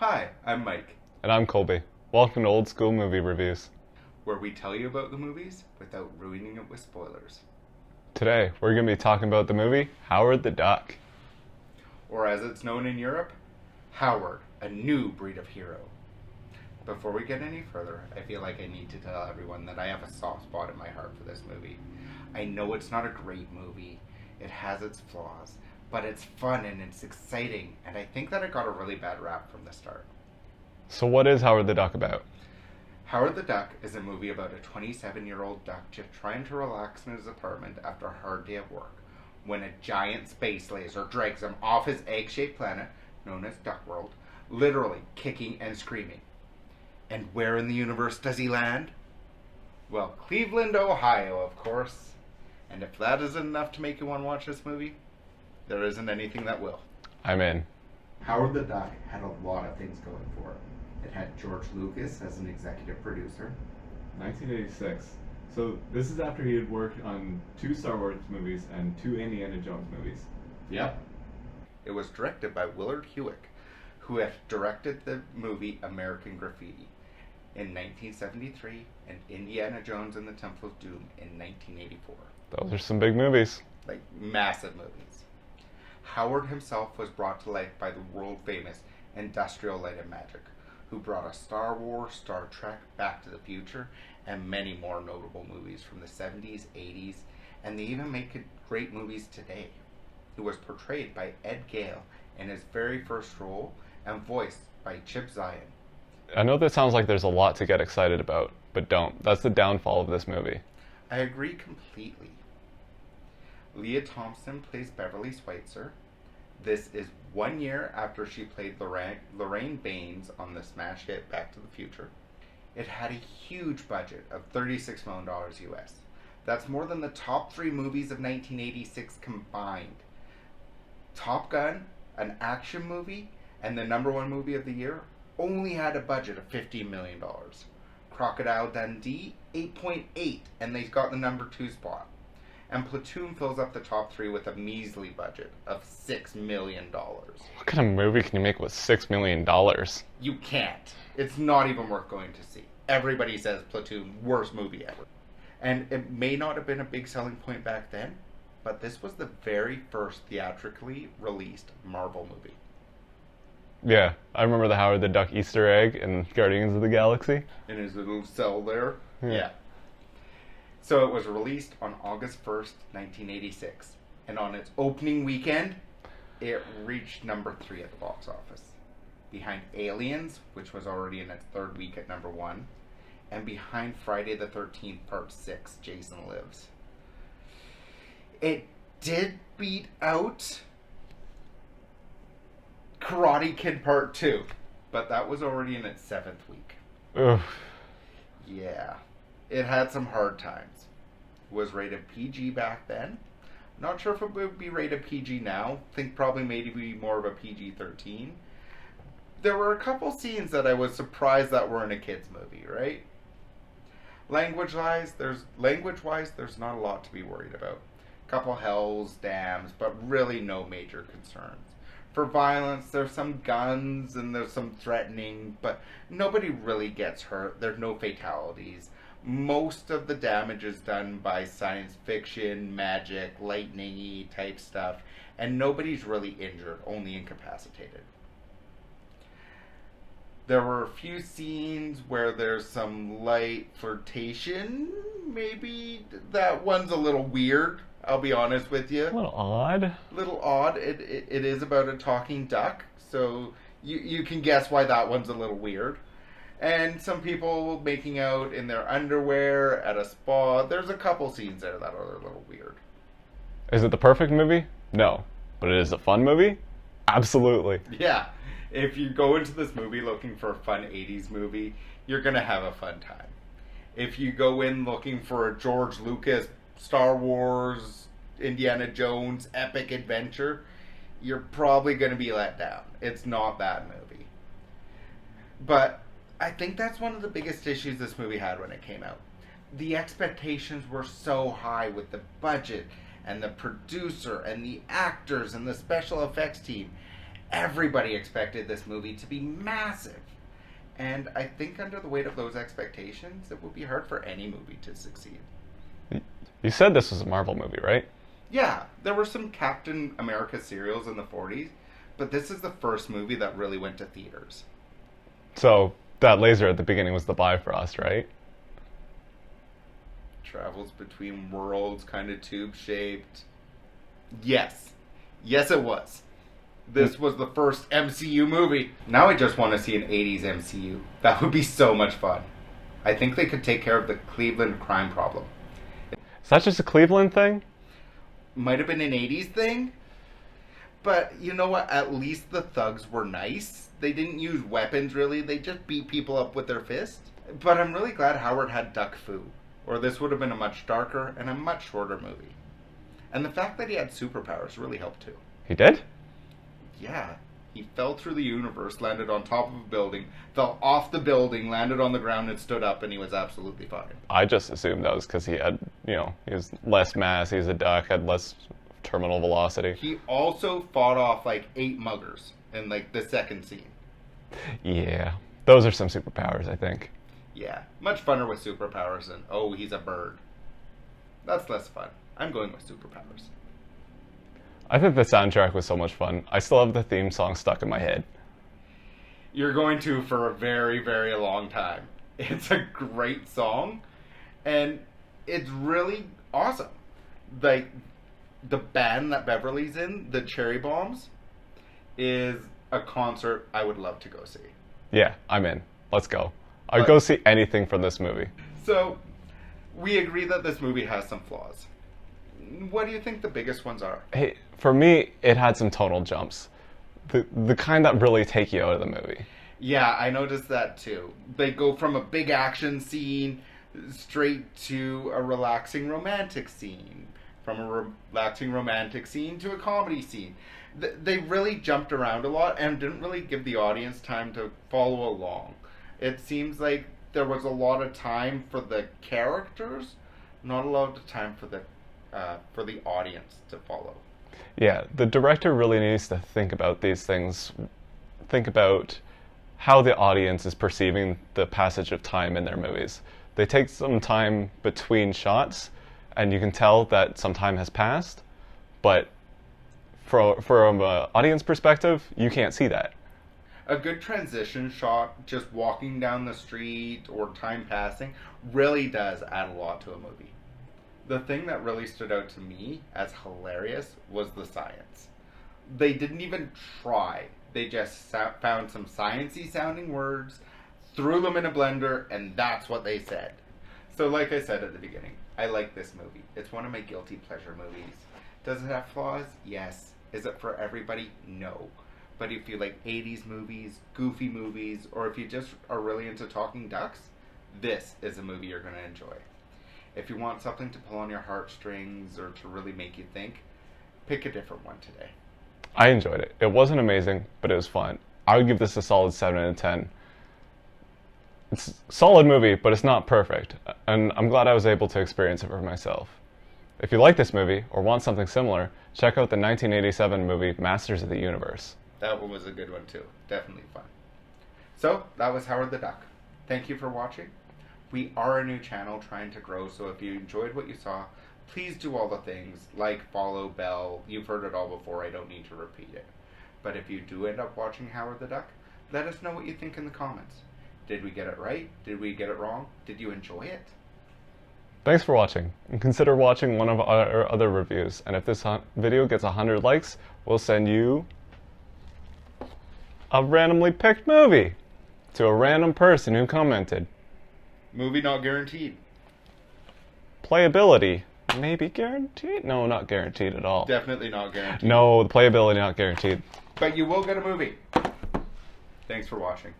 Hi, I'm Mike, And I'm Colby. Welcome to Old School Movie Reviews. where we tell you about the movies without ruining it with spoilers. Today, we're going to be talking about the movie Howard the Duck. Or as it's known in Europe, Howard, a new breed of hero. Before we get any further, I feel like I need to tell everyone that I have a soft spot in my heart for this movie. I know it's not a great movie, it has its flaws, but it's fun and it's exciting, and I think that it got a really bad rap from the start. So what is Howard the Duck about? Howard the Duck is a movie about a 27-year-old duck just trying to relax in his apartment after a hard day at work, when a giant space laser drags him off his egg-shaped planet, known as Duck World, literally kicking and screaming. And where in the universe does he land? Well, Cleveland, Ohio, of course. And if that isn't enough to make you want to watch this movie, there isn't anything that will. I'm in. Howard the Duck had a lot of things going for it. It had George Lucas as an executive producer. 1986. So this is after he had worked on 2 Star Wars movies and 2 Indiana Jones movies. Yep. It was directed by Willard Hewitt, who had directed the movie American Graffiti in 1973 and Indiana Jones and the Temple of Doom in 1984. Those are some big movies. Like, massive movies. Howard himself was brought to life by the world-famous Industrial Light and Magic, who brought us Star Wars, Star Trek, Back to the Future, and many more notable movies from the 70s, 80s, and they even make great movies today. He was portrayed by Ed Gale in his very first role and voiced by Chip Zien. I know that sounds like there's a lot to get excited about, but don't. That's the downfall of this movie. I agree completely. Leah Thompson plays Beverly Schweitzer. This is 1 year after she played Lorraine Baines on the smash hit Back to the Future. It had a huge budget of $36 million US. That's more than the top 3 movies of 1986 combined. Top Gun, an action movie, and the #1 movie of the year, only had a budget of $15 million. Crocodile Dundee, 8.8, and they got the #2 spot. And Platoon fills up the top 3 with a measly budget of $6 million. What kind of movie can you make with $6 million? You can't. It's not even worth going to see. Everybody says Platoon, worst movie ever. And it may not have been a big selling point back then, but this was the very first theatrically released Marvel movie. Yeah, I remember the Howard the Duck Easter egg in Guardians of the Galaxy. In his little cell there. Yeah. So it was released on August 1st, 1986. And on its opening weekend, it reached #3 at the box office. Behind Aliens, which was already in its 3rd week at #1. And behind Friday the 13th, Part 6, Jason Lives. It did beat out Karate Kid Part 2. But that was already in its 7th week. Oof. Yeah. It had some hard times. It was rated PG back then. Not sure if it would be rated PG now. Think probably maybe more of a PG-13. There were a couple scenes that I was surprised that were in a kids movie, right? Language-wise, there's not a lot to be worried about. Couple hells, dams, but really no major concerns. For violence, there's some guns and there's some threatening, but nobody really gets hurt. There's no fatalities. Most of the damage is done by science fiction, magic, lightning-y type stuff, and nobody's really injured, only incapacitated. There were a few scenes where there's some light flirtation. Maybe that one's a little weird, I'll be honest with you. A little odd. Little odd. It is about a talking duck, so you can guess why that one's a little weird. And some people making out in their underwear at a spa. There's a couple scenes there that are a little weird. Is it the perfect movie? No. But it is a fun movie? Absolutely. Yeah. If you go into this movie looking for a fun 80s movie, you're going to have a fun time. If you go in looking for a George Lucas, Star Wars, Indiana Jones epic adventure, you're probably going to be let down. It's not that movie. But I think that's one of the biggest issues this movie had when it came out. The expectations were so high with the budget and the producer and the actors and the special effects team. Everybody expected this movie to be massive. And I think under the weight of those expectations, it would be hard for any movie to succeed. You said this was a Marvel movie, right? Yeah, there were some Captain America serials in the 40s, but this is the first movie that really went to theaters. So that laser at the beginning was the Bifrost, right? Travels between worlds, kind of tube-shaped. Yes. Yes, it was. This was the first MCU movie. Now I just want to see an 80s MCU. That would be so much fun. I think they could take care of the Cleveland crime problem. Is that just a Cleveland thing? Might have been an 80s thing. But you know what? At least the thugs were nice. They didn't use weapons, really. They just beat people up with their fists. But I'm really glad Howard had duck foo, or this would have been a much darker and a much shorter movie. And the fact that he had superpowers really helped too. He did? Yeah. He fell through the universe, landed on top of a building, fell off the building, landed on the ground, and stood up, and he was absolutely fine. I just assumed that was because he had, he was less mass, he was a duck, had less terminal velocity. He also fought off like 8 muggers in like the second scene. Yeah. Those are some superpowers, I think. Yeah. Much funner with superpowers than, oh, he's a bird. That's less fun. I'm going with superpowers. I think the soundtrack was so much fun. I still have the theme song stuck in my head. You're going to for a very, very long time. It's a great song, and it's really awesome. Like, the band that Beverly's in, the Cherry Bombs, is a concert I would love to go see. Yeah, I'm in. Let's go. I'd go see anything from this movie. So, we agree that this movie has some flaws. What do you think the biggest ones are? Hey, for me, it had some tonal jumps. The kind that really take you out of the movie. Yeah, I noticed that too. They go from a big action scene straight to a relaxing romantic scene. From a relaxing romantic scene to a comedy scene. They really jumped around a lot and didn't really give the audience time to follow along. It seems like there was a lot of time for the characters, not a lot of time for the audience to follow. Yeah, the director really needs to think about these things. Think about how the audience is perceiving the passage of time in their movies. They take some time between shots, and you can tell that some time has passed, but from an audience perspective, you can't see that. A good transition shot, just walking down the street or time passing, really does add a lot to a movie. The thing that really stood out to me as hilarious was the science. They didn't even try. They just found some sciencey sounding words, threw them in a blender, and that's what they said. So like I said at the beginning, I like this movie. It's one of my guilty pleasure movies. Does it have flaws? Yes. Is it for everybody? No. But if you like 80s movies, goofy movies, or if you just are really into talking ducks, this is a movie you're going to enjoy. If you want something to pull on your heartstrings or to really make you think, pick a different one today. I enjoyed it. It wasn't amazing, but it was fun. I would give this a solid 7 out of 10. It's a solid movie, but it's not perfect, and I'm glad I was able to experience it for myself. If you like this movie, or want something similar, check out the 1987 movie Masters of the Universe. That one was a good one too. Definitely fun. So, that was Howard the Duck. Thank you for watching. We are a new channel trying to grow, so if you enjoyed what you saw, please do all the things, like, follow, bell. You've heard it all before, I don't need to repeat it. But if you do end up watching Howard the Duck, let us know what you think in the comments. Did we get it right? Did we get it wrong? Did you enjoy it? Thanks for watching, and consider watching one of our other reviews. And if this video gets 100 likes, we'll send you a randomly picked movie to a random person who commented. Movie not guaranteed. Playability, maybe guaranteed? No, not guaranteed at all. Definitely not guaranteed. No, the playability not guaranteed. But you will get a movie. Thanks for watching.